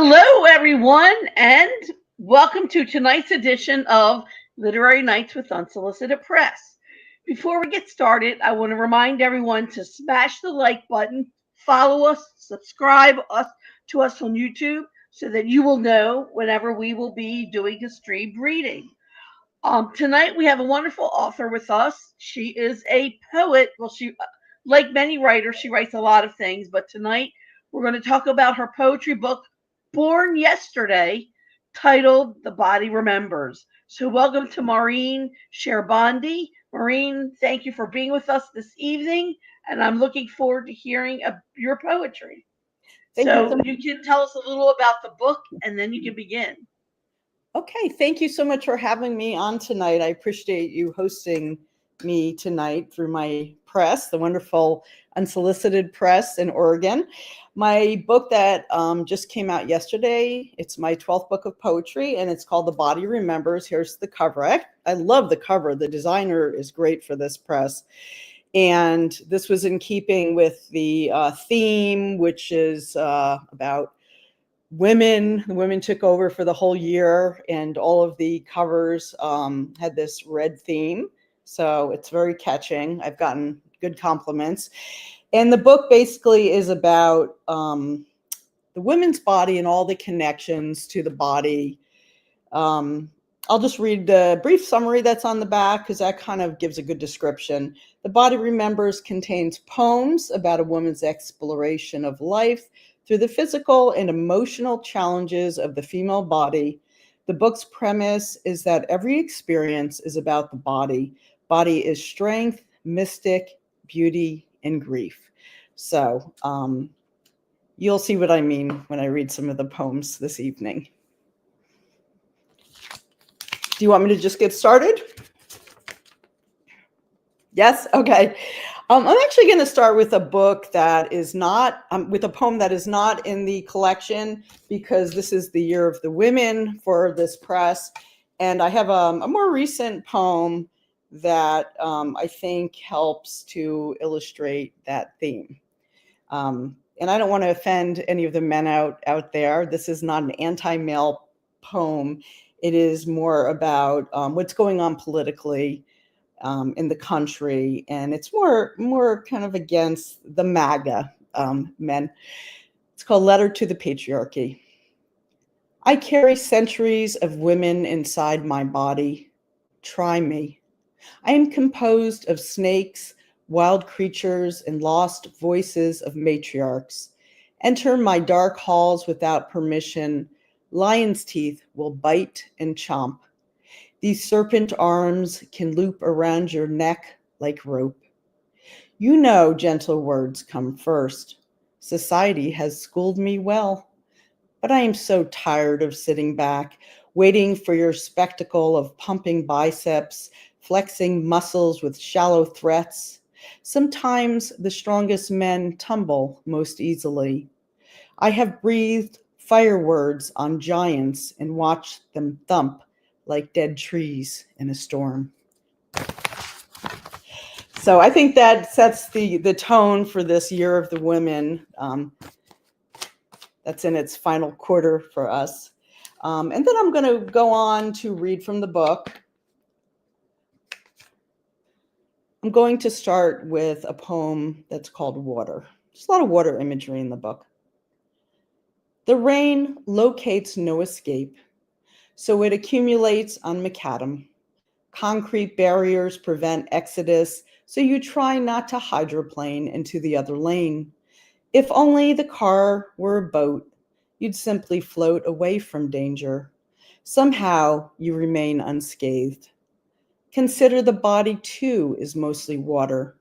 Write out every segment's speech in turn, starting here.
Hello, everyone, and welcome to tonight's edition of Literary Nights with Unsolicited Press. Before we get started, I want to remind everyone to smash the like button, follow us, subscribe us to us on YouTube so that you will know whenever we will be doing a streamed reading. Tonight we have a wonderful author with us. She is a poet. Well, like many writers, she writes a lot of things, but tonight we're going to talk about her poetry book, Born Yesterday, titled The Body Remembers. So, welcome to Maureen Sherbondy. Maureen, thank you for being with us this evening, and I'm looking forward to hearing your poetry. Thank you so So, much. you can tell us a little about the book, and then you can begin. Okay, thank you so much for having me on tonight. I appreciate you hosting me tonight through my press, the wonderful Unsolicited Press in Oregon. My book that just came out yesterday, it's my 12th book of poetry, and it's called The Body Remembers. Here's the cover. I love the cover. The designer is great for this press. And this was in keeping with the theme, which is about women. The women took over for the whole year, and all of the covers had this red theme. So it's very catching. I've gotten good compliments. And the book basically is about the women's body and all the connections to the body. I'll just read the brief summary that's on the back because that kind of gives a good description. The Body Remembers contains poems about a woman's exploration of life through the physical and emotional challenges of the female body. The book's premise is that every experience is about the body. Body is strength, mystic, beauty, and grief. So you'll see what I mean when I read some of the poems this evening. Do you want me to just get started? Yes? Okay. I'm actually going to start with a book that is not, with a poem that is not in the collection because this is the Year of the Women for this press. And I have a more recent poem that I think helps to illustrate that theme. And I don't want to offend any of the men out there. This is not an anti-male poem. It is more about what's going on politically in the country, and it's more kind of against the MAGA men. It's called Letter to the Patriarchy. I carry centuries of women inside my body. Try me. I am composed of snakes, wild creatures, and lost voices of matriarchs. Enter my dark halls without permission. Lion's teeth will bite and chomp. These serpent arms can loop around your neck like rope. You know gentle words come first. Society has schooled me well, but I am so tired of sitting back, waiting for your spectacle of pumping biceps, flexing muscles with shallow threats. Sometimes the strongest men tumble most easily. I have breathed fire words on giants and watched them thump like dead trees in a storm. So I think that sets the tone for this Year of the Women. That's in its final quarter for us. And then I'm going to go on to read from the book. I'm going to start with a poem that's called Water. There's a lot of water imagery in the book. The rain locates no escape, so it accumulates on macadam. Concrete barriers prevent exodus, so you try not to hydroplane into the other lane. If only the car were a boat, you'd simply float away from danger. Somehow you remain unscathed. Consider the body too is mostly water,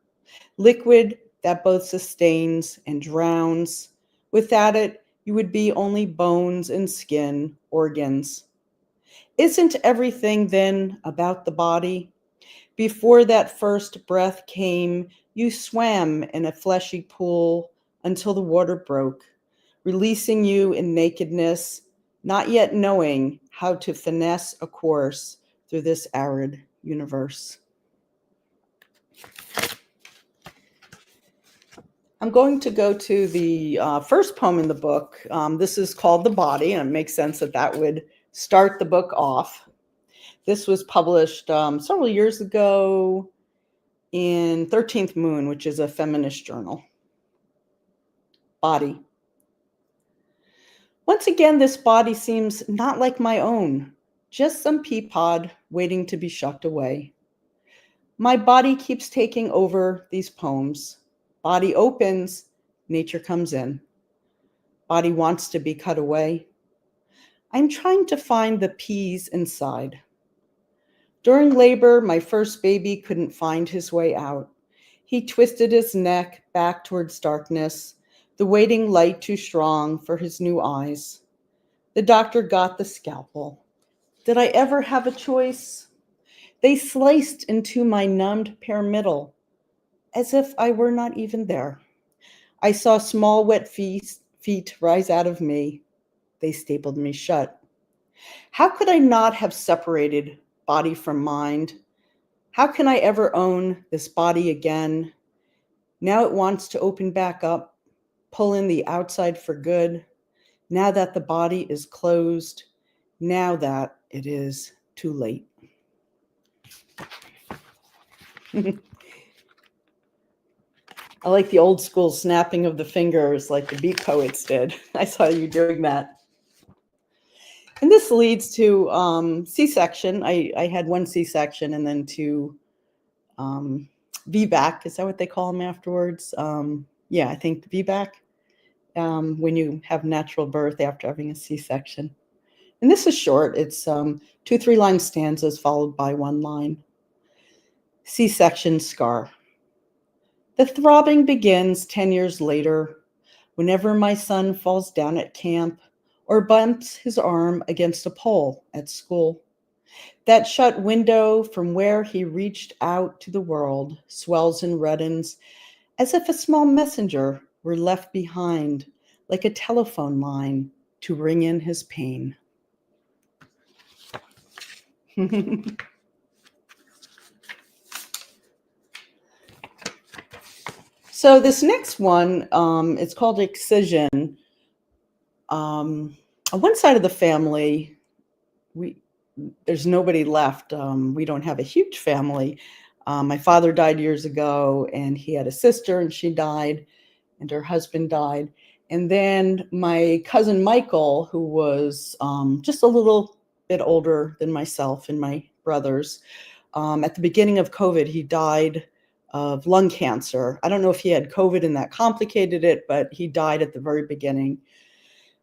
liquid that both sustains and drowns. Without it, you would be only bones and skin, organs. Isn't everything then about the body? Before that first breath came, you swam in a fleshy pool until the water broke, releasing you in nakedness, not yet knowing how to finesse a course through this arid universe. I'm going to go to the first poem in the book. This is called The Body, and it makes sense that that would start the book off. This was published several years ago in 13th Moon, which is a feminist journal. Body. Once again, this body seems not like my own, just some pea pod waiting to be shucked away. My body keeps taking over these poems. Body opens, nature comes in. Body wants to be cut away. I'm trying to find the peas inside. During labor, my first baby couldn't find his way out. He twisted his neck back towards darkness, the waiting light too strong for his new eyes. The doctor got the scalpel. Did I ever have a choice? They sliced into my numbed pyramidal, as if I were not even there. I saw small wet feet rise out of me. They stapled me shut. How could I not have separated body from mind? How can I ever own this body again? Now it wants to open back up, pull in the outside for good. Now that the body is closed, now that it is too late. I like the old school snapping of the fingers like the beat poets did. I saw you doing that. And this leads to C-section. I had one C-section and then two VBAC. Is that what they call them afterwards? Yeah, I think VBAC, when you have natural birth after having a C-section. And this is short. It's 2 3-line stanzas followed by 1 line. C-section scar. The throbbing begins 10 years later, whenever my son falls down at camp or bumps his arm against a pole at school. That shut window from where he reached out to the world swells and reddens as if a small messenger were left behind, like a telephone line to ring in his pain. So this next one, it's called Excision. On one side of the family, there's nobody left. We don't have a huge family. My father died years ago, and he had a sister, and she died, and her husband died. And then my cousin Michael, who was just a little bit older than myself and my brothers, at the beginning of COVID, he died of lung cancer. I don't know if he had COVID and that complicated it, but he died at the very beginning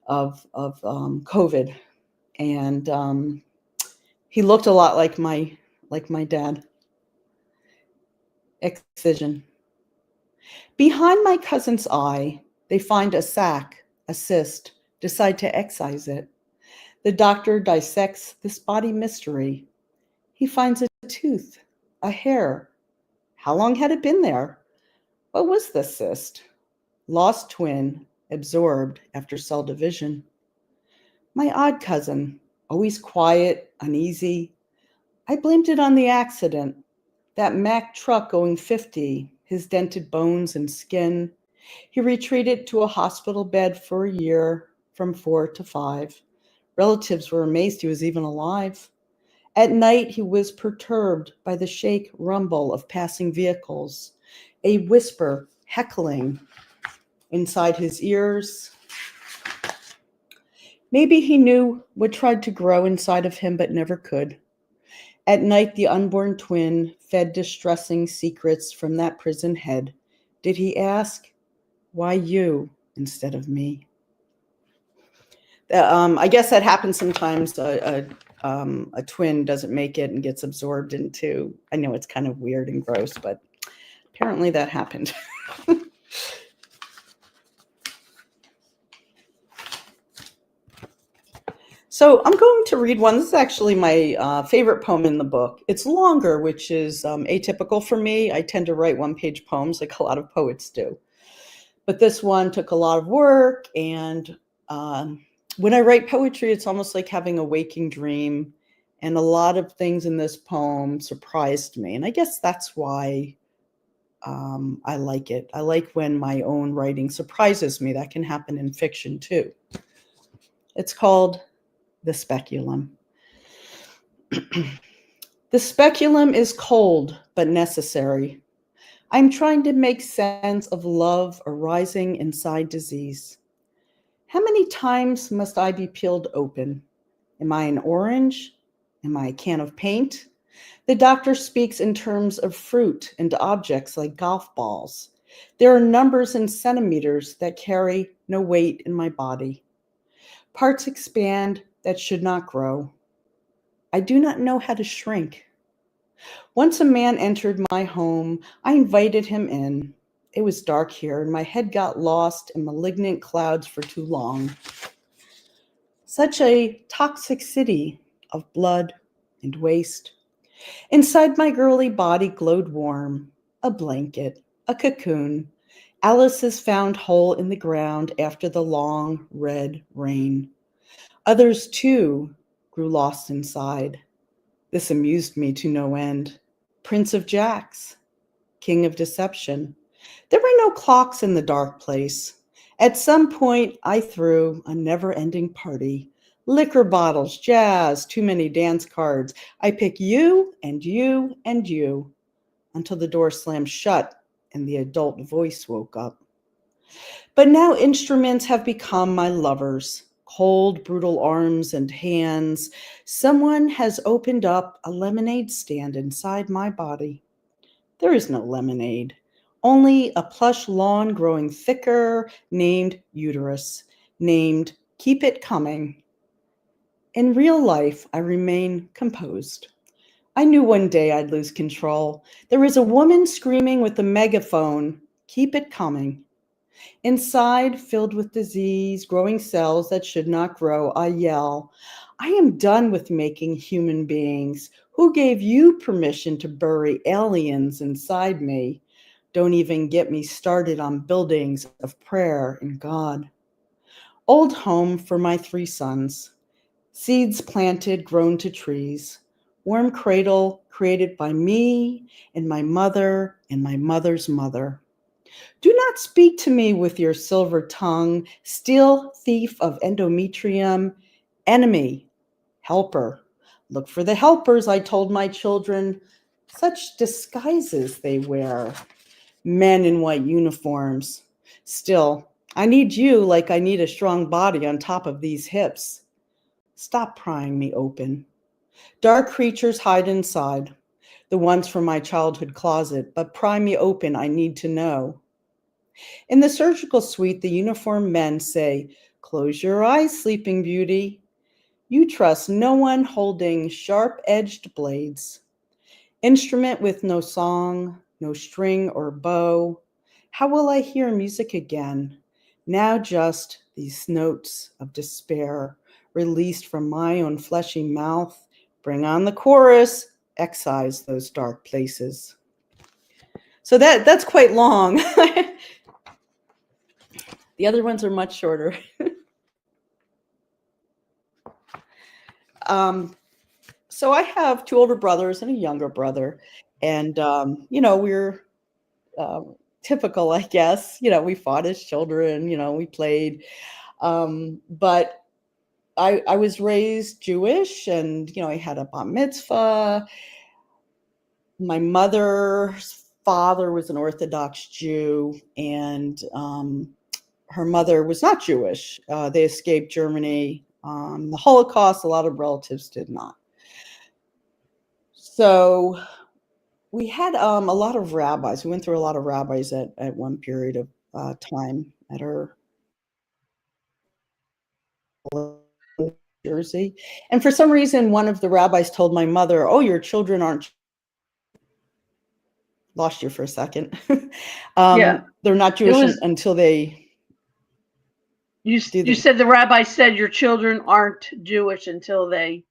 of COVID. And he looked a lot like my dad. Excision. Behind my cousin's eye, they find a sac, a cyst, decide to excise it. The doctor dissects this body mystery. He finds a tooth, a hair. How long had it been there? What was this cyst? Lost twin, absorbed after cell division. My odd cousin, always quiet, uneasy. I blamed it on the accident. That Mack truck going 50, his dented bones and skin. He retreated to a hospital bed for a year, from 4 to 5. Relatives were amazed he was even alive. At night, he was perturbed by the shake rumble of passing vehicles, a whisper heckling inside his ears. Maybe he knew what tried to grow inside of him but never could. At night, the unborn twin fed distressing secrets from that prison head. Did he ask, why you instead of me? I guess that happens sometimes. A twin doesn't make it and gets absorbed into, I know it's kind of weird and gross, but apparently that happened. So I'm going to read one. This is actually my favorite poem in the book. It's longer, which is atypical for me. I tend to write one-page poems like a lot of poets do. But this one took a lot of work, and when I write poetry, it's almost like having a waking dream, and a lot of things in this poem surprised me. And I guess that's why I like it. I like when my own writing surprises me. That can happen in fiction too. It's called The Speculum. The speculum is cold but necessary. I'm trying to make sense of love arising inside disease. How many times must I be peeled open? Am I an orange? Am I a can of paint? The doctor speaks in terms of fruit and objects like golf balls. There are numbers and centimeters that carry no weight in my body. Parts expand that should not grow. I do not know how to shrink. Once a man entered my home, I invited him in. It was dark here, and my head got lost in malignant clouds for too long. Such a toxic city of blood and waste. Inside my girly body glowed warm, a blanket, a cocoon. Alice's found hole in the ground after the long red rain. Others, too, grew lost inside. This amused me to no end. Prince of Jacks, king of deception. There were no clocks in the dark place. At some point, I threw a never-ending party. Liquor bottles, jazz, too many dance cards. I pick you and you and you until the door slammed shut and the adult voice woke up. But now instruments have become my lovers. Cold, brutal arms and hands. Someone has opened up a lemonade stand inside my body. There is no lemonade, only a plush lawn growing thicker, named uterus, named Keep It Coming. In real life, I remain composed. I knew one day I'd lose control. There is a woman screaming with a megaphone, Keep it coming. Inside, filled with disease, growing cells that should not grow, I yell, I am done with making human beings. Who gave you permission to bury aliens inside me? Don't even get me started on buildings of prayer and God. Old home for my 3 sons. Seeds planted, grown to trees. Warm cradle created by me and my mother and my mother's mother. Do not speak to me with your silver tongue, steel thief of endometrium, enemy, helper. Look for the helpers, I told my children. Such disguises they wear. Men in white uniforms. Still, I need you like I need a strong body on top of these hips. Stop prying me open. Dark creatures hide inside, the ones from my childhood closet, but pry me open, I need to know. In the surgical suite, the uniformed men say, close your eyes, sleeping beauty. You trust no one holding sharp-edged blades. Instrument with no song, no string or bow. How will I hear music again? Now just these notes of despair released from my own fleshy mouth. Bring on the chorus, excise those dark places. So that's quite long. The other ones are much shorter. So I have 2 older brothers and a younger brother. And, we're typical, I guess. We fought as children, we played. But I was raised Jewish and, I had a bat mitzvah. My mother's father was an Orthodox Jew, and her mother was not Jewish. They escaped Germany. The Holocaust, a lot of relatives did not. So we had a lot of rabbis. We went through a lot of rabbis at one period of time at our Jersey. And for some reason, one of the rabbis told my mother, oh, your children aren't, lost you for a second. Yeah. They're not Jewish until they You said the rabbi said your children aren't Jewish until they.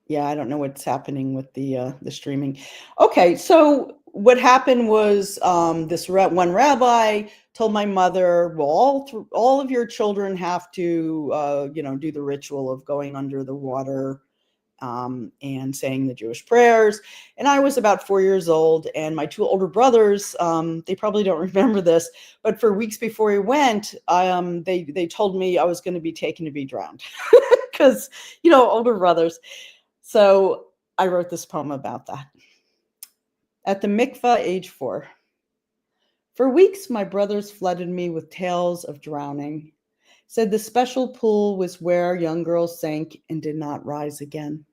Yeah, I don't know what's happening with the streaming. Okay, so what happened was this one rabbi told my mother, well, all of your children have to, do the ritual of going under the water and saying the Jewish prayers. And I was about 4 years old, and my two older brothers, they probably don't remember this, but for weeks before we went, they told me I was going to be taken to be drowned because, older brothers. So I wrote this poem about that. At the mikvah, age 4. For weeks, my brothers flooded me with tales of drowning, said the special pool was where young girls sank and did not rise again.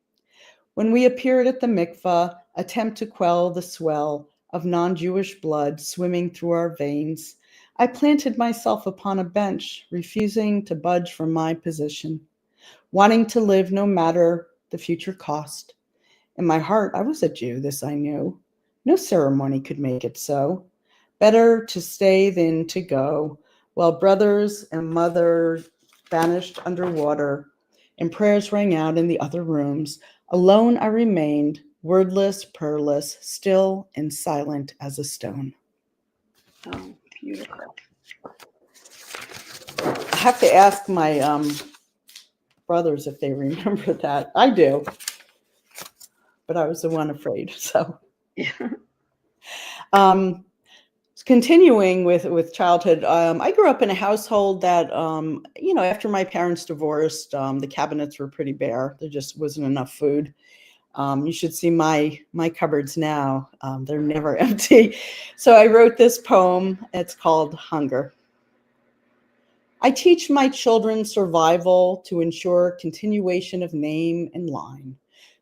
When we appeared at the mikvah, attempt to quell the swell of non-Jewish blood swimming through our veins, I planted myself upon a bench, refusing to budge from my position, wanting to live no matter the future cost. In my heart, I was a Jew, this I knew. No ceremony could make it so. Better to stay than to go, while brothers and mothers vanished underwater, and prayers rang out in the other rooms. Alone I remained, wordless, prayerless, still and silent as a stone. Oh, beautiful. I have to ask my brothers if they remember that. I do, but I was the one afraid. So, continuing with childhood, I grew up in a household that, after my parents divorced, the cabinets were pretty bare. There just wasn't enough food. You should see my cupboards now. They're never empty. So I wrote this poem. It's called Hunger. I teach my children survival to ensure continuation of name and line.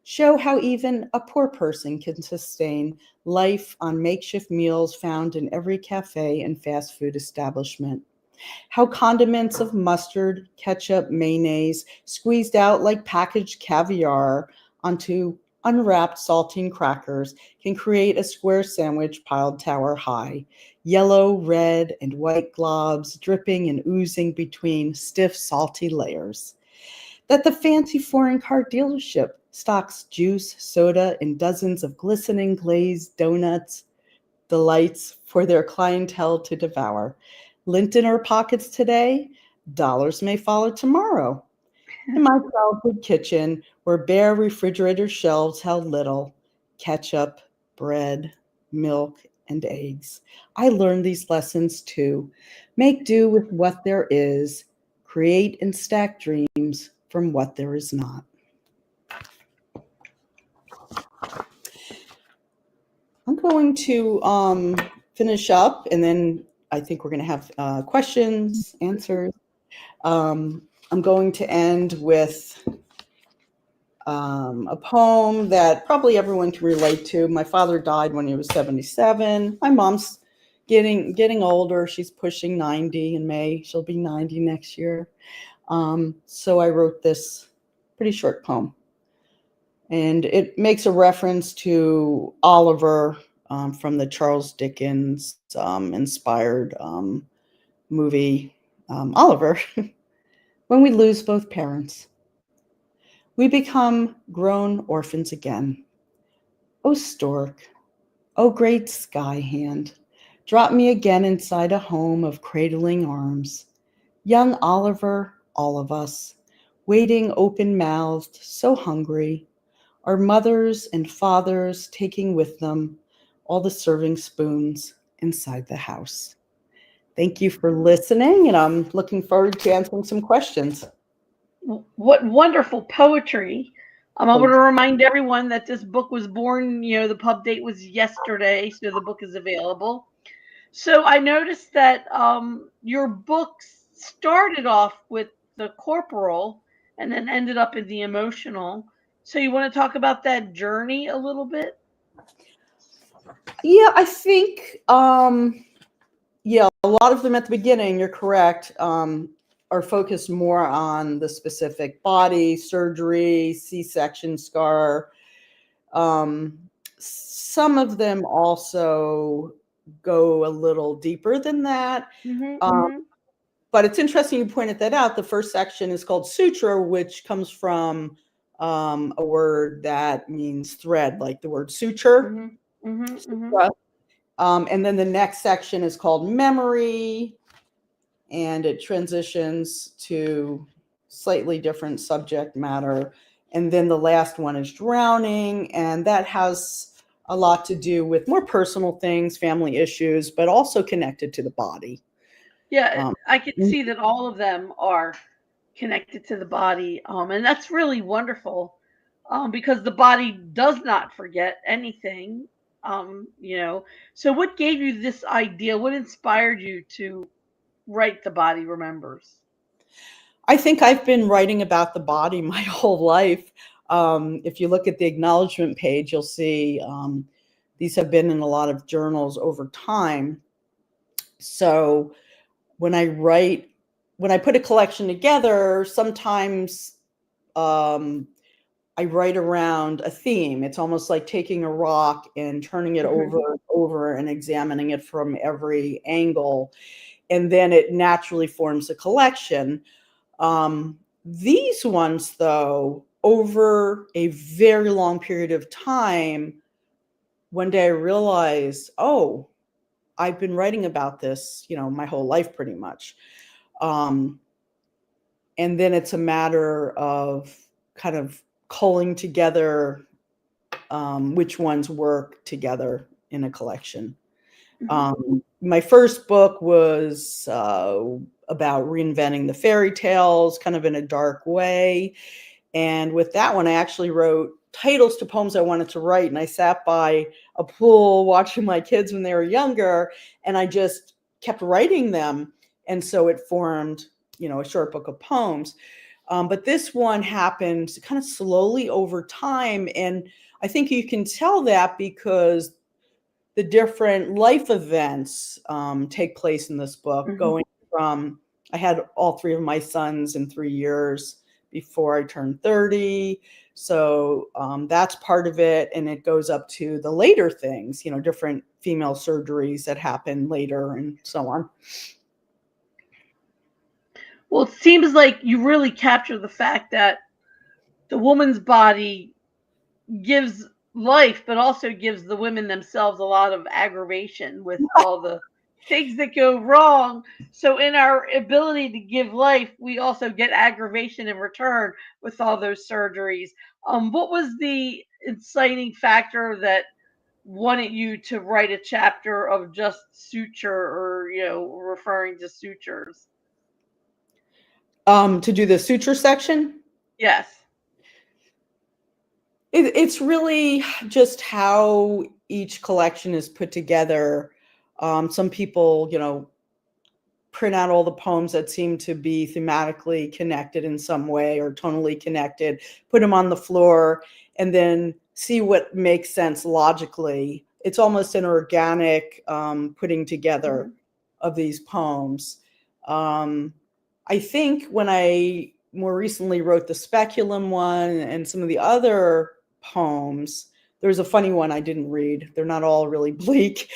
Show how even a poor person can sustain life on makeshift meals found in every cafe and fast food establishment. How condiments of mustard, ketchup, mayonnaise, squeezed out like packaged caviar onto unwrapped saltine crackers can create a square sandwich piled tower high, yellow, red, and white globs dripping and oozing between stiff, salty layers. That the fancy foreign car dealership stocks juice, soda, and dozens of glistening glazed donuts, delights for their clientele to devour. Lint in our pockets today, dollars may follow tomorrow. In my childhood kitchen, where bare refrigerator shelves held little, ketchup, bread, milk, and eggs, I learned these lessons too. Make do with what there is, create and stack dreams from what there is not. I'm going to finish up, and then I think we're going to have questions, answers. I'm going to end with a poem that probably everyone can relate to. My father died when he was 77. My mom's getting older. She's pushing 90 in May. She'll be 90 next year. So I wrote this pretty short poem. And it makes a reference to Oliver from the Charles Dickens inspired movie, Oliver. When we lose both parents, we become grown orphans again. Oh, stork, oh, great sky hand, drop me again inside a home of cradling arms. Young Oliver, all of us, waiting open-mouthed, so hungry, our mothers and fathers taking with them all the serving spoons inside the house. Thank you for listening, and I'm looking forward to answering some questions. What wonderful poetry. I want to remind everyone that this book was born, the pub date was yesterday, so the book is available. So I noticed that your book started off with the corporal and then ended up in the emotional. So you want to talk about that journey a little bit? Yeah, I think, a lot of them at the beginning, you're correct, are focused more on the specific body, surgery, C-section scar. Some of them also go a little deeper than that. But it's interesting you pointed that out. The first section is called sutra, which comes from a word that means thread, like the word suture. Sutra. And then the next section is called memory, and it transitions to slightly different subject matter. And then the last one is drowning, and that has a lot to do with more personal things, family issues, but also connected to the body. Yeah, I could see that all of them are connected to the body, and that's really wonderful, because the body does not forget anything. So what gave you this idea? What inspired you to write The Body Remembers? I think I've been writing about the body my whole life. If you look at the acknowledgement page, you'll see these have been in a lot of journals over time. So when I put a collection together, sometimes I write around a theme. It's almost like taking a rock and turning it Mhm. over and over and examining it from every angle. And then it naturally forms a collection. These ones, though, over a very long period of time, one day I realized, oh, I've been writing about this, my whole life pretty much. Um, and then it's a matter of kind of culling together which ones work together in a collection. Mhm. My first book was about reinventing the fairy tales, kind of in a dark way. And with that one, I actually wrote titles to poems I wanted to write. And I sat by a pool watching my kids when they were younger, and I just kept writing them. And so it formed, a short book of poems. But this one happened kind of slowly over time. And I think you can tell that because the different life events take place in this book, Mhm. going from I had all three of my sons in 3 years before I turned 30. So that's part of it. And it goes up to the later things, different female surgeries that happen later and so on. Well, it seems like you really capture the fact that the woman's body gives life, but also gives the women themselves a lot of aggravation with all the things that go wrong. So, in our ability to give life, we also get aggravation in return with all those surgeries. What was the inciting factor that wanted you to write a chapter of just suture, or referring to sutures? To do the suture section, Yes. it's really just how each collection is put together. Some people, print out all the poems that seem to be thematically connected in some way or tonally connected, put them on the floor, and then see what makes sense logically. It's almost an organic putting together Mhm. of these poems. Um, I think when I more recently wrote the speculum one and some of the other poems, there's a funny one I didn't read. They're not all really bleak.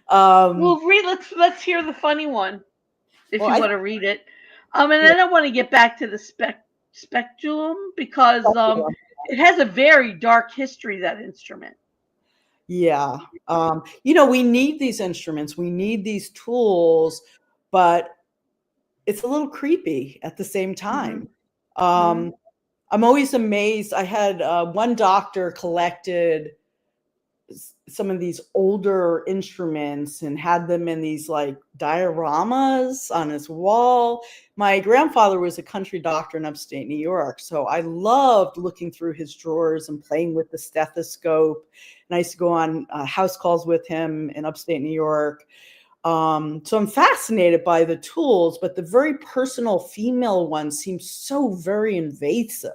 Um, Well, read. Let's hear the funny one, if well, you I want to read it. And yeah, then I want to get back to the speculum, because it has a very dark history, that instrument. yeah. We need these instruments, we need these tools, but it's a little creepy at the same Hmm. time. Hmm. Um, I'm always amazed. I had one doctor collected some of these older instruments and had them in these like dioramas on his wall. My grandfather was a country doctor in upstate New York, so I loved looking through his drawers and playing with the stethoscope. And I used to go on house calls with him in upstate New York. So I'm fascinated by the tools, but the very personal female ones seem so very invasive.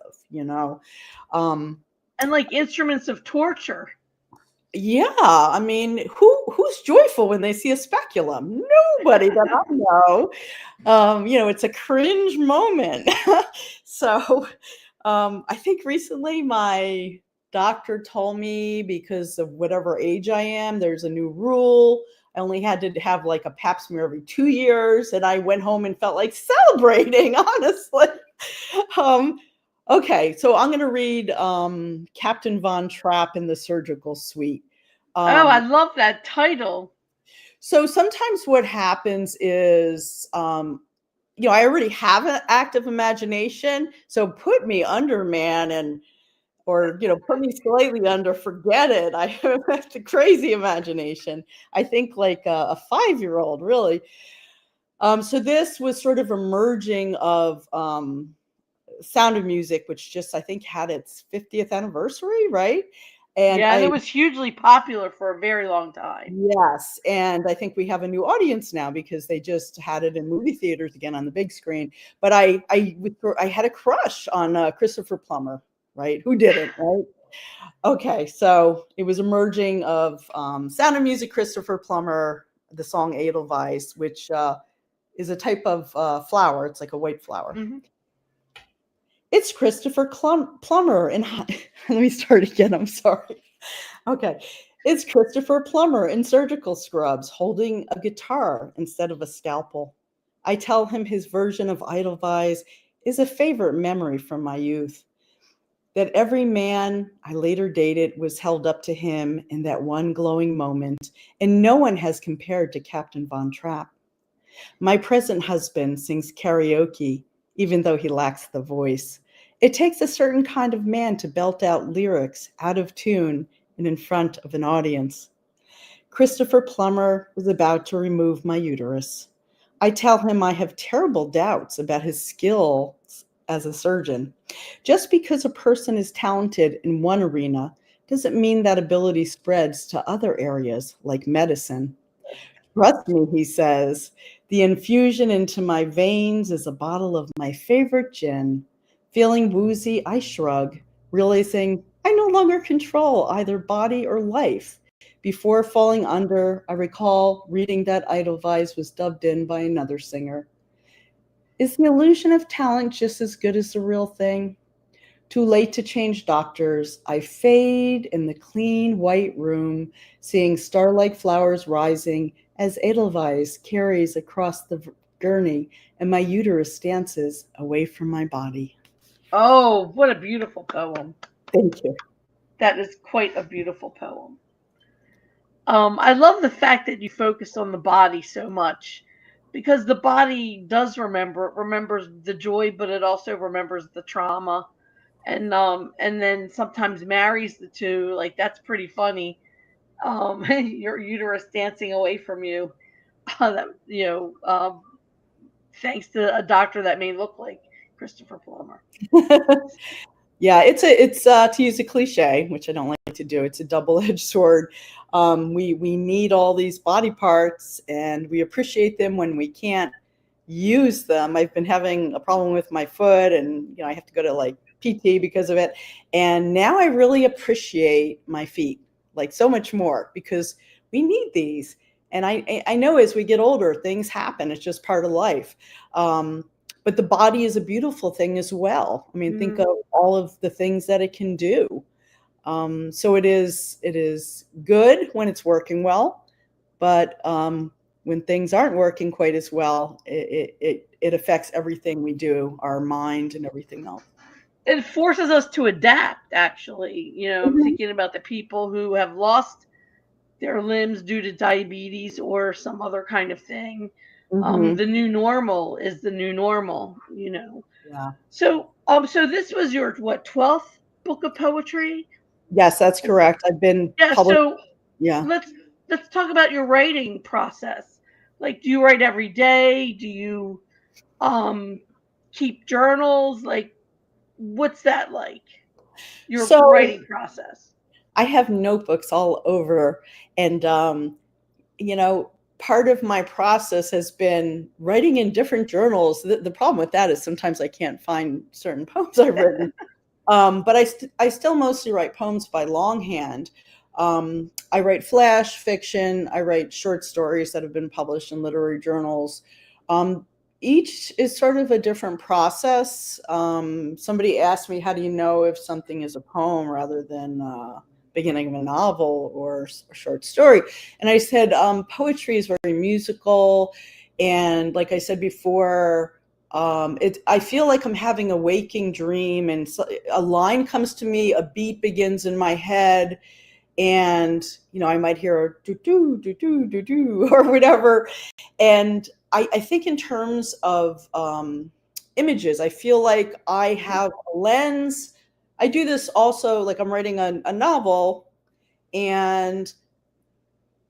Um, And like instruments of torture. Yeah, I mean, who's joyful when they see a speculum? Nobody that I know. It's a cringe moment. So, I think recently my doctor told me because of whatever age I am, there's a new rule. I only had to have like a pap smear every 2 years, and I went home and felt like celebrating, honestly. Um, okay, so I'm going to read Captain Von Trapp in the Surgical Suite. Oh, I Um, love that title. So sometimes what happens is, I already have an active imagination. So put me under, man, or put me slightly under, forget it. I have a crazy imagination. I think like a 5-year-old, really. So this was sort of a merging of Sound of Music, which just I think had its 50th anniversary, right? And Yeah, and it was hugely popular for a very long time. yes, and I think we have a new audience now because they just had it in movie theaters again on the big screen. But I had a crush on Christopher Plummer, right? Who didn't, right? Okay, so it was a merging of Sound of Music, Christopher Plummer, the song Edelweiss, which is a type of flower. It's like a white flower. Mm-hmm. It's Christopher Plummer. And let me start again. I'm sorry. Okay. It's Christopher Plummer in surgical scrubs holding a guitar instead of a scalpel. I tell him his version of Edelweiss is a favorite memory from my youth. That every man I later dated was held up to him in that one glowing moment, and no one has compared to Captain Von Trapp. My present husband sings karaoke, even though he lacks the voice. It takes a certain kind of man to belt out lyrics out of tune and in front of an audience. Christopher Plummer was about to remove my uterus. I tell him I have terrible doubts about his skills as a surgeon. Just because a person is talented in one arena doesn't mean that ability spreads to other areas like medicine. Trust me, he says, the infusion into my veins is a bottle of my favorite gin. Feeling woozy, I shrug, realizing I no longer control either body or life. Before falling under, I recall reading that Edelweiss was dubbed in by another singer. Is the illusion of talent just as good as the real thing? Too late to change doctors, I fade in the clean white room, seeing star-like flowers rising as Edelweiss carries across the gurney and my uterus dances away from my body. Oh, what a beautiful poem. Thank you. That is quite a beautiful poem. I love the fact that you focused on the body so much because the body does remember. It remembers the joy, but it also remembers the trauma, and then sometimes marries the two. Like that's pretty funny. Your uterus dancing away from you. That thanks to a doctor that may look like Christopher Plummer. Yeah, it's to use a cliche, which I don't like to do. It's a double-edged sword. We need all these body parts, and we appreciate them when we can't use them. I've been having a problem with my foot, and I have to go to like PT because of it. And now I really appreciate my feet like so much more because we need these. And I know as we get older, things happen. It's just part of life. But the body is a beautiful thing as well. I mean, think of all of the things that it can do. So it is good when it's working well, but when things aren't working quite as well, it affects everything we do, our mind and everything else. It forces us to adapt, actually. I'm Mhm. thinking about the people who have lost their limbs due to diabetes or some other kind of thing. Mhm. The new normal is the new normal. Yeah. So this was your what 12th book of poetry? Yes, that's correct. I've been Yeah. published. So Yeah. let's talk about your writing process. Like, do you write every day? Do you um keep journals? Like, what's that like? Your So writing process. I have notebooks all over, and part of my process has been writing in different journals. The problem with that is sometimes I can't find certain poems I've written. But I still mostly write poems by longhand. I write flash fiction. I write short stories that have been published in literary journals. Um, each is sort of a different process. Somebody asked me, how do you know if something is a poem rather than beginning of a novel or a short story? And I said, poetry is very musical. And like I said before, I feel like I'm having a waking dream, and a line comes to me, a beat begins in my head, And, I might hear a do do do do do do or whatever. And I think in terms of images, I feel like I have a lens. I do this also, like I'm writing a novel, and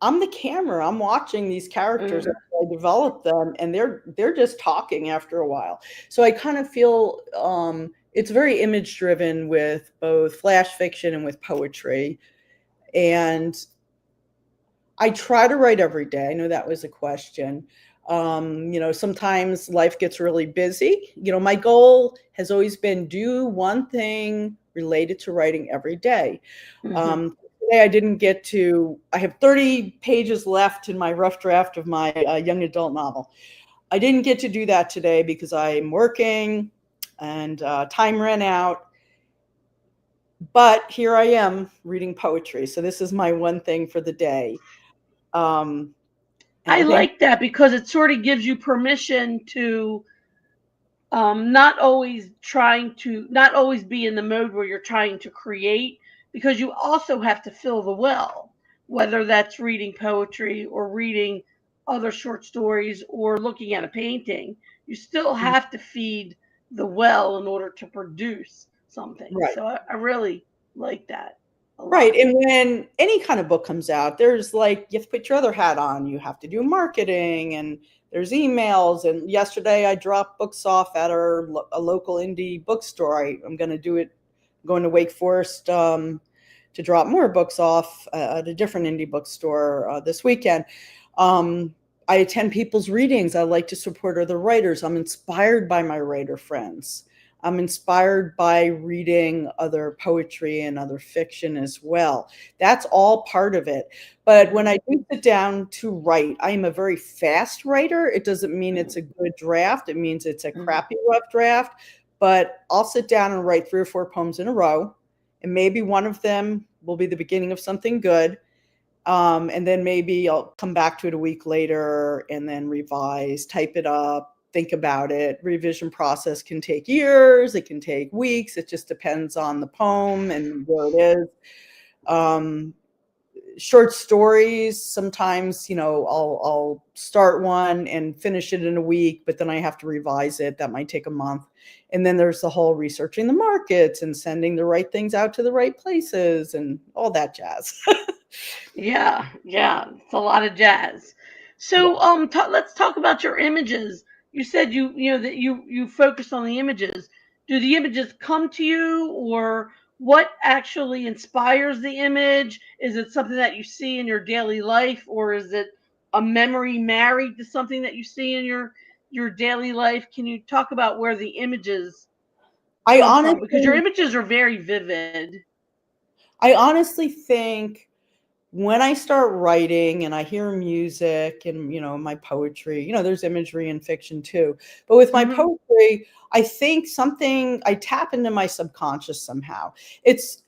I'm the camera. I'm watching these characters as I develop them, and they're just talking after a while. So I kind of feel it's very image driven with both flash fiction and with poetry. And I try to write every day. I know that was a question. Sometimes life gets really busy. My goal has always been do one thing related to writing every day. Today I didn't get to, I have 30 pages left in my rough draft of my young adult novel. I didn't get to do that today because I'm working and time ran out. But here I am reading poetry. So this is my one thing for the day. And I I think, like that because it sort of gives you permission to not always be in the mode where you're trying to create, because you also have to fill the well, whether that's reading poetry or reading other short stories or looking at a painting. You still have to feed the well in order to produce something. right. So I really like that a Right. lot. And when any kind of book comes out, there's like, you have to put your other hat on. You have to do marketing, and there's emails. And yesterday I dropped books off at a local indie bookstore. I'm going to do it, going to Wake Forest to drop more books off at a different indie bookstore this weekend. I attend people's readings. I like to support other writers. I'm inspired by my writer friends. I'm inspired by reading other poetry and other fiction as well. That's all part of it. But when I do sit down to write, I am a very fast writer. It doesn't mean it's a good draft. It means it's a crappy rough draft. But I'll sit down and write 3 or 4 poems in a row, and maybe one of them will be the beginning of something good. And then maybe I'll come back to it a week later and then revise, type it up, think about it. Revision process can take years. It can take weeks. It just depends on the poem and where it is. Short stories, sometimes, I'll start one and finish it in a week, but then I have to revise it. That might take a month. And then there's the whole researching the markets and sending the right things out to the right places and all that jazz. Yeah, yeah, it's a lot of jazz. Yeah. So, let's talk about your images. You said that you focus on the images. Do the images come to you, or what actually inspires the image? Is it something that you see in your daily life, or is it a memory married to something that you see in your daily life? Can you talk about where the images I come from? Because your honestly, images are very vivid. I honestly think when I start writing and I hear music and, my poetry, there's imagery in fiction too. But with my Hmm. poetry, I think I tap into my subconscious somehow.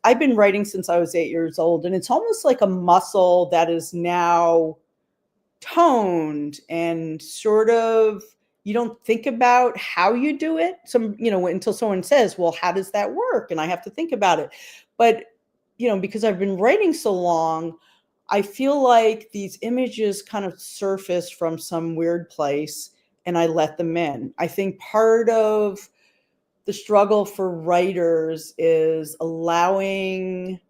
I've been writing since I was 8 years old, and it's almost like a muscle that is now toned and sort of, you don't think about how you do it until someone says, well, how does that work? And I have to think about it. But because I've been writing so long, I feel like these images kind of surface from some weird place, and I let them in. I think part of the struggle for writers is allowing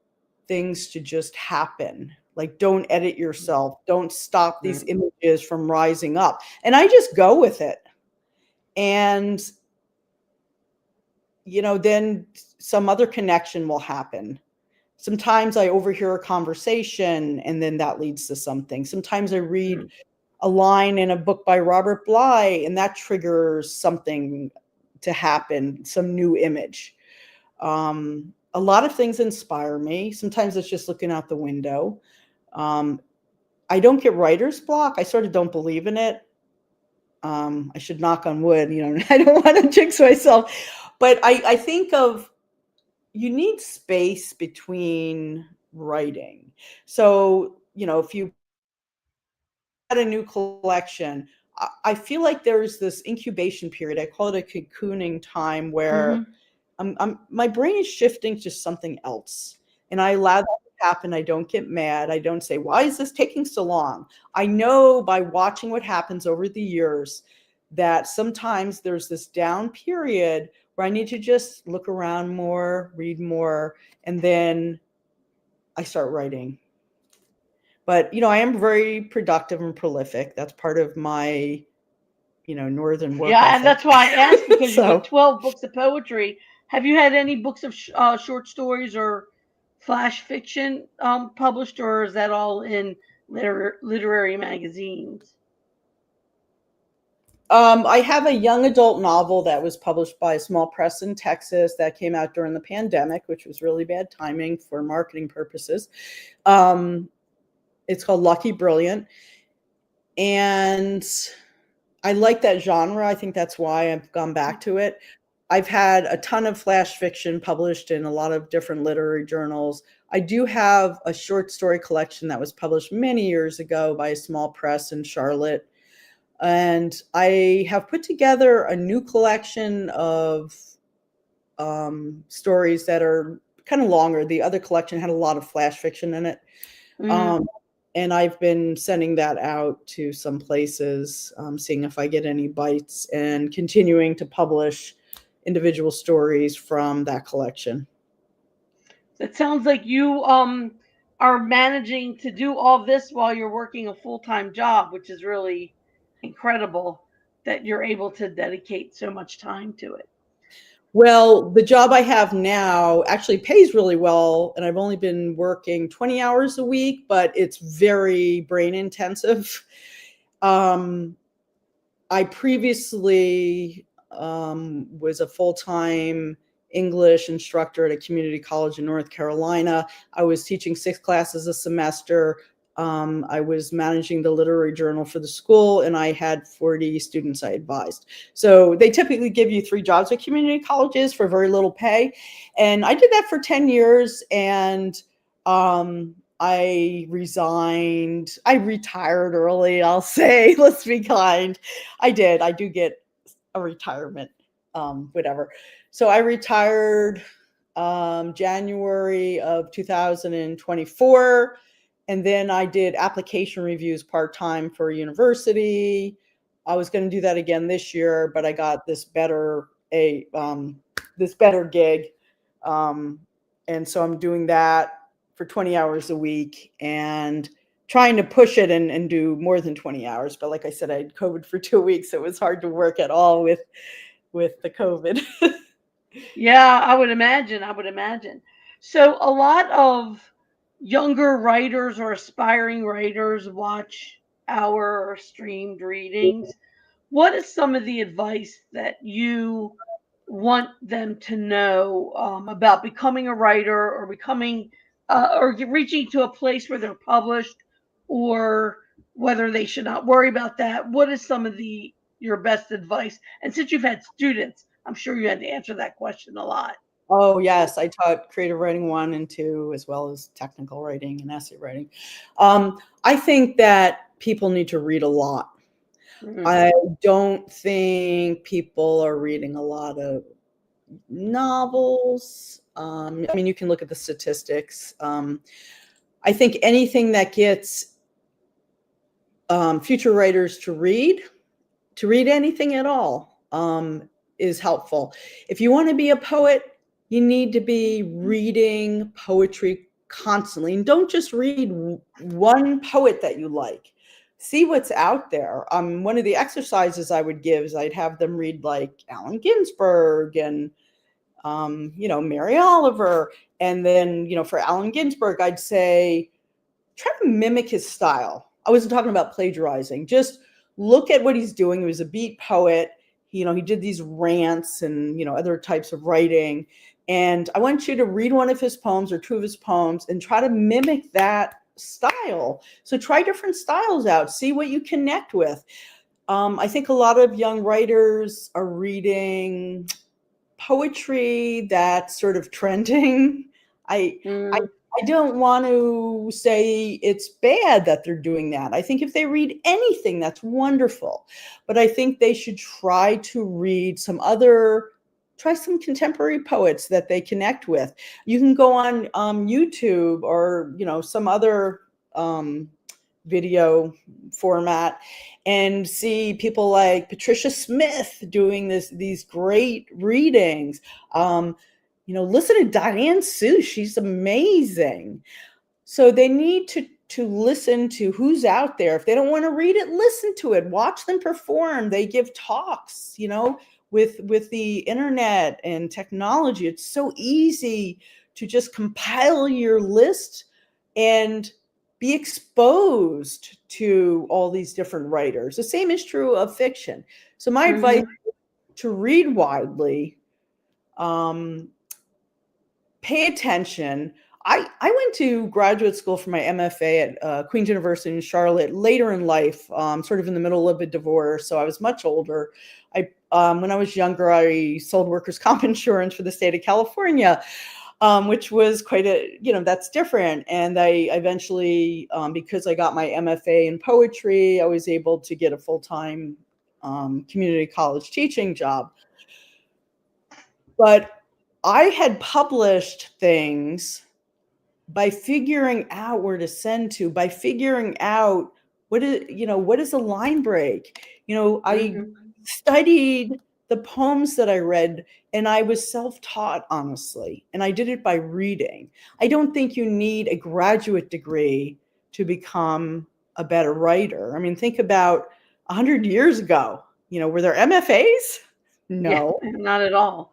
things to just happen. Like, don't edit yourself. Don't stop these images from rising up. And I just go with it. And, then some other connection will happen. Sometimes I overhear a conversation and then that leads to something. Sometimes I read a line in a book by Robert Bly and that triggers something to happen, some new image. A lot of things inspire me. Sometimes it's just looking out the window. I don't get writer's block. I sort of don't believe in it. I should knock on wood, I don't want to jinx myself. But I think of, you need space between writing. So, if you had a new collection, I feel like there's this incubation period. I call it a cocooning time where Hmm. my brain is shifting to something else. And I allow that to happen, I don't get mad. I don't say, why is this taking so long? I know by watching what happens over the years that sometimes there's this down period where I need to just look around more, read more, and then I start writing. But, I am very productive and prolific. That's part of my, northern work Yeah, and ethic. that's why I asked, because you have So, 12 books of poetry. Have you had any books of short stories or flash fiction published, or is that all in literary magazines? I have a young adult novel that was published by a small press in Texas that came out during the pandemic, which was really bad timing for marketing purposes. It's called Lucky Brilliant. And I like that genre. I think that's why I've gone back to it. I've had a ton of flash fiction published in a lot of different literary journals. I do have a short story collection that was published many years ago by a small press in Charlotte. And I have put together a new collection of stories that are kind of longer. The other collection had a lot of flash fiction in it. Mm. Um, and I've been sending that out to some places, seeing if I get any bites, and continuing to publish individual stories from that collection. It sounds like you are managing to do all this while you're working a full-time job, which is really incredible that you're able to dedicate so much time to it. Well, the job I have now actually pays really well, and I've only been working 20 hours a week, but it's very brain intensive. Um, I previously was a full-time English instructor at a community college in North Carolina. I was teaching 6 classes a semester. I was managing the literary journal for the school, and I had 40 students I advised. So they typically give you 3 jobs at community colleges for very little pay. And I did that for 10 years, and I resigned. I retired early, I'll say. Let's be kind. I did. I do get a retirement, whatever. So I retired January of 2024. And then I did application reviews part-time for a university. I was going to do that again this year, but I got this better gig. And so I'm doing that for 20 hours a week and trying to push it and do more than 20 hours. But like I said, I had COVID for 2 weeks. So it was hard to work at all with the COVID. Yeah, I would imagine. I would imagine. So a lot of younger writers or aspiring writers watch our streamed readings. What is some of the advice that you want them to know about becoming a writer, or becoming or reaching to a place where they're published, or whether they should not worry about that? What is some of the your best advice? And since you've had students, I'm sure you had to answer that question a lot. Oh, yes. I taught creative writing 1 and 2, as well as technical writing and essay writing. I think that people need to read a lot. Mm. I don't think people are reading a lot of novels. I mean, you can look at the statistics. I think anything that gets future writers to read anything at all, is helpful. If you want to be a poet, you need to be reading poetry constantly. And don't just read one poet that you like. See what's out there. One of the exercises I would give is I'd have them read like Allen Ginsberg and Mary Oliver. And then, for Allen Ginsberg, I'd say, try to mimic his style. I wasn't talking about plagiarizing. Just look at what he's doing. He was a beat poet. He did these rants and, other types of writing. And I want you to read one of his poems or 2 of his poems and try to mimic that style. So try different styles out. See what you connect with. I think a lot of young writers are reading poetry that's sort of trending. I Mm. I don't want to say it's bad that they're doing that. I think if they read anything, that's wonderful. But I think they should try to read some other try some contemporary poets that they connect with. You can go on YouTube or, some other video format and see people like Patricia Smith doing these great readings. Listen to Diane Seuss. She's amazing. So they need to listen to who's out there. If they don't want to read it, listen to it. Watch them perform. They give talks, with the internet and technology. It's so easy to just compile your list and be exposed to all these different writers. The same is true of fiction. So my advice is to read widely, pay attention. I went to graduate school for my MFA at Queen's University in Charlotte later in life, sort of in the middle of a divorce. So I was much older. When I was younger, I sold workers' comp insurance for the state of California, which was quite that's different. And I eventually, because I got my MFA in poetry, I was able to get a full-time community college teaching job. But I had published things by figuring out where to send to, by figuring out what is a line break. I studied the poems that I read, and I was self-taught, honestly, and I did it by reading. I don't think you need a graduate degree to become a better writer. I mean, think about 100 years ago, were there MFAs? No. Yeah, not at all.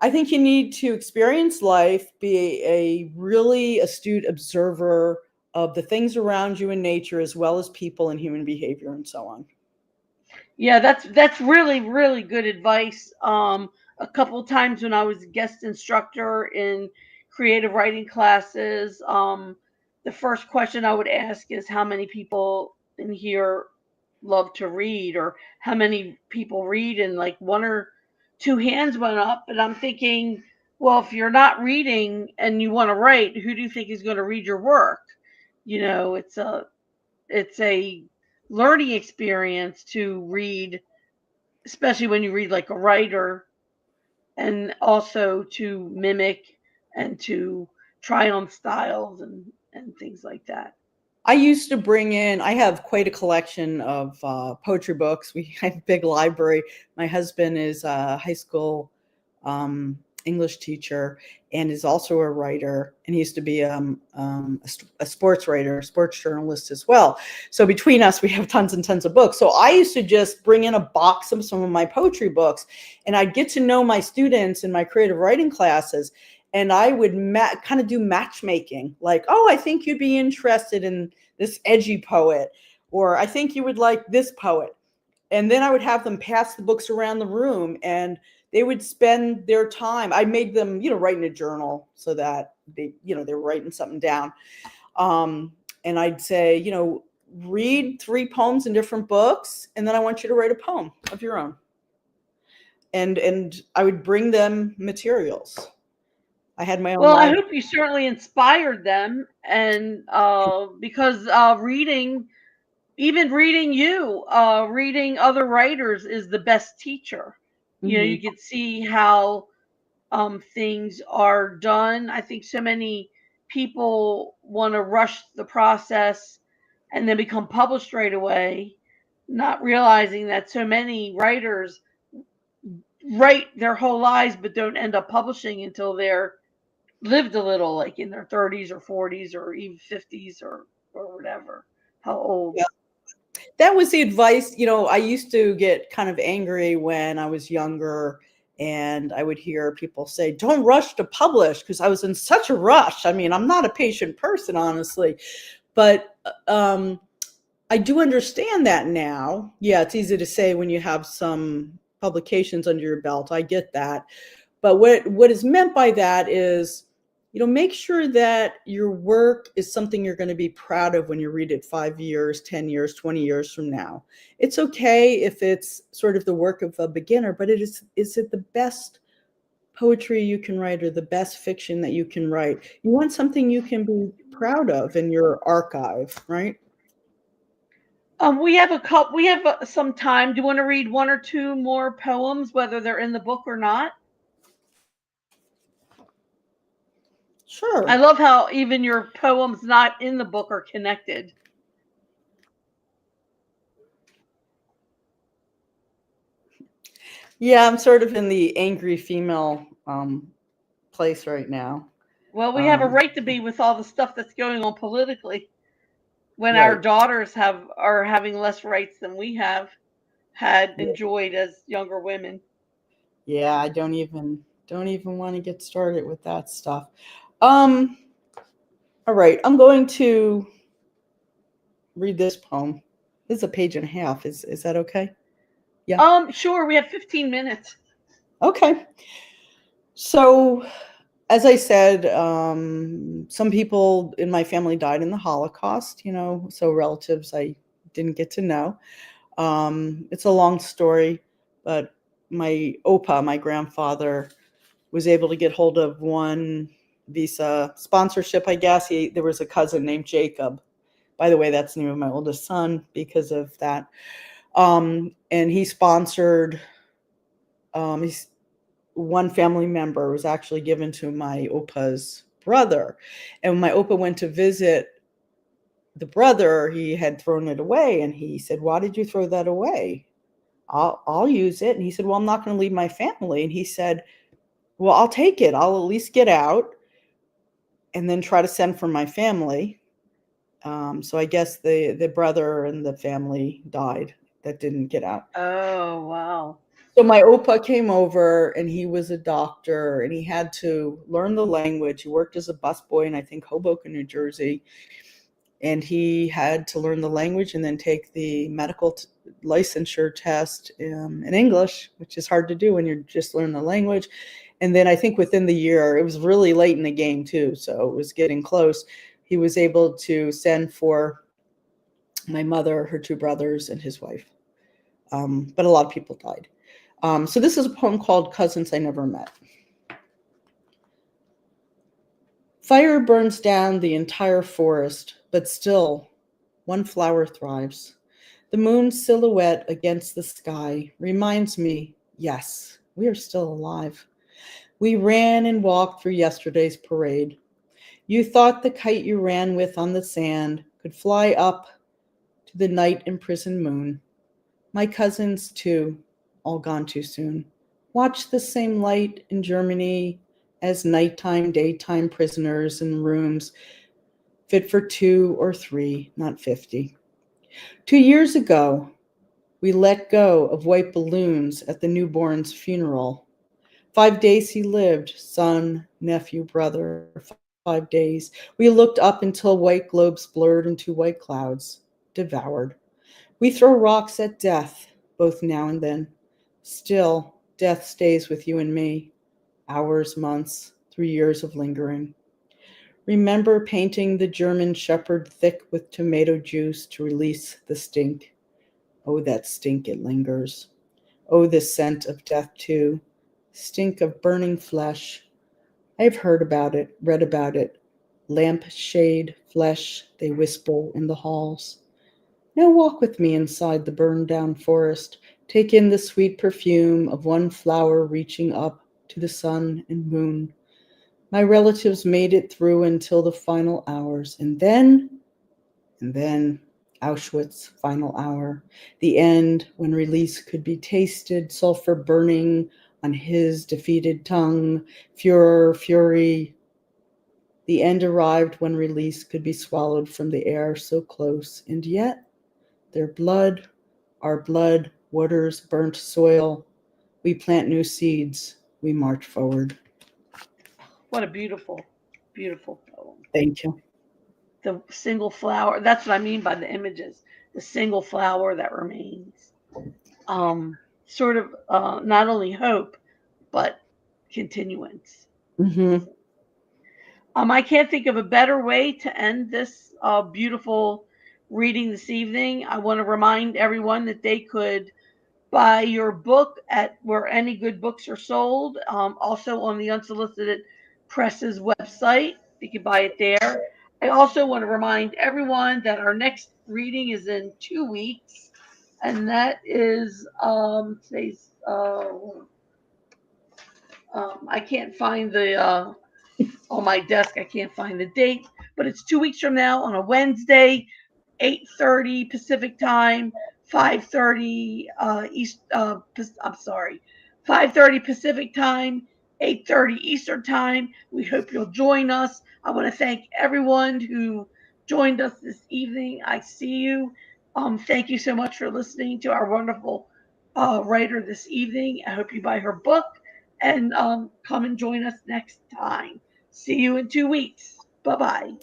I think you need to experience life, be a really astute observer of the things around you in nature, as well as people and human behavior and so on. Yeah, that's really, really good advice. A couple of times when I was a guest instructor in creative writing classes, the first question I would ask is how many people in here love to read, or how many people read, and like one or two hands went up, and I'm thinking, well, if you're not reading and you want to write, who do you think is going to read your work? It's a learning experience to read, especially when you read like a writer, and also to mimic and to try on styles and things like that. I used to I have quite a collection of poetry books. We have a big library. My husband is a high school English teacher and is also a writer. And he used to be a sports writer, sports journalist as well. So between us, we have tons and tons of books. So I used to just bring in a box of some of my poetry books, and I'd get to know my students in my creative writing classes. And I would kind of do matchmaking, like, oh, I think you'd be interested in this edgy poet, or I think you would like this poet. And then I would have them pass the books around the room, and they would spend their time. I made them, write in a journal so that they were writing something down. And I'd say, read 3 poems in different books, and then I want you to write a poem of your own. And I would bring them materials. I had my own. Well, I hope you certainly inspired them, and because reading reading other writers is the best teacher. You can see how things are done. I think so many people want to rush the process and then become published right away, not realizing that so many writers write their whole lives but don't end up publishing until they're lived a little, like in their 30s or 40s or even 50s or whatever, how old. Yeah. That was the advice. I used to get kind of angry when I was younger, and I would hear people say, don't rush to publish, because I was in such a rush. I mean, I'm not a patient person, honestly, but I do understand that now. Yeah, it's easy to say when you have some publications under your belt. I get that. But what is meant by that is, make sure that your work is something you're going to be proud of when you read it 5 years, 10 years, 20 years from now. It's okay if it's sort of the work of a beginner, but is it the best poetry you can write or the best fiction that you can write? You want something you can be proud of in your archive, right? We have a couple. We have some time. Do you want to read one or two more poems, whether they're in the book or not? I Sure. love how even your poems not in the book are connected. Yeah, I'm sort of in the angry female place right now. Well, we have a Um, right to be with all the stuff that's going on politically. When our right. daughters are having less rights than we have had enjoyed as younger women. Yeah, I don't even want to get started with that stuff. Um, all right, I'm going to read this poem. This is a page and a half. Is that okay? Yeah. Sure, we have 15 minutes. Okay. So, as I said, some people in my family died in the Holocaust. So relatives I didn't get to know. It's a long story, but my opa, my grandfather, was able to get hold of one visa sponsorship, I guess. There was a cousin named Jacob. By the way, that's the name of my oldest son because of that. And he sponsored, he's, one family member was actually given to my opa's brother. And when my opa went to visit the brother, he had thrown it away. And he said, "Why did you throw that away?" I'll use it. And he said, "Well, I'm not going to leave my family." And he said, "Well, I'll take it. I'll at least get out and then try to send for my family." So I guess the brother and the family died that didn't get out. Oh, wow. So my opa came over and he was a doctor and he had to learn the language. He worked as a busboy in, I think, Hoboken, New Jersey. And he had to learn the language and then take the medical licensure test in English, which is hard to do when you're just learning the language. And then I think within the year, it was really late in the game too, so it was getting close. He was able to send for my mother, her two brothers, and his wife. But a lot of people died. So this is a poem called Cousins I Never Met. Fire burns down the entire forest, but still one flower thrives. The moon's silhouette against the sky reminds me, yes, we are still alive. We ran and walked through yesterday's parade. You thought the kite you ran with on the sand could fly up to the night imprisoned moon. My cousins, too, all gone too soon, watched the same light in Germany as nighttime, daytime prisoners in rooms fit for 2 or 3, not 50. 2 years ago, we let go of white balloons at the newborn's funeral. 5 days he lived, son, nephew, brother, 5 days. We looked up until white globes blurred into white clouds, devoured. We throw rocks at death, both now and then. Still, death stays with you and me. Hours, months, 3 years of lingering. Remember painting the German shepherd thick with tomato juice to release the stink. Oh, that stink, it lingers. Oh, the scent of death, too. Stink of burning flesh. I have heard about it, read about it. Lampshade flesh, they whisper in the halls. Now walk with me inside the burned down forest. Take in the sweet perfume of one flower reaching up to the sun and moon. My relatives made it through until the final hours. And then, Auschwitz, final hour. The end when release could be tasted, sulfur burning on his defeated tongue. Furor, fury. The end arrived when release could be swallowed from the air so close. And yet, their blood, our blood, waters, burnt soil. We plant new seeds. We march forward. What a beautiful, beautiful poem. Thank you. The single flower, that's what I mean by the images. The single flower that remains. Sort of not only hope, but continuance. Mm-hmm. I can't think of a better way to end this beautiful reading this evening. I want to remind everyone that they could buy your book at where any good books are sold. Also on the Unsolicited Press's website, you can buy it there. I also want to remind everyone that our next reading is in 2 weeks, and that is today's. I can't find the on my desk. I can't find the date, but it's 2 weeks from now on a Wednesday, 8:30 Pacific time, 5:30 East. I'm sorry, 5:30 Pacific time, 8:30 Eastern time. We hope you'll join us. I want to thank everyone who joined us this evening. I see you. Thank you so much for listening to our wonderful writer this evening. I hope you buy her book and come and join us next time. See you in 2 weeks. Bye bye.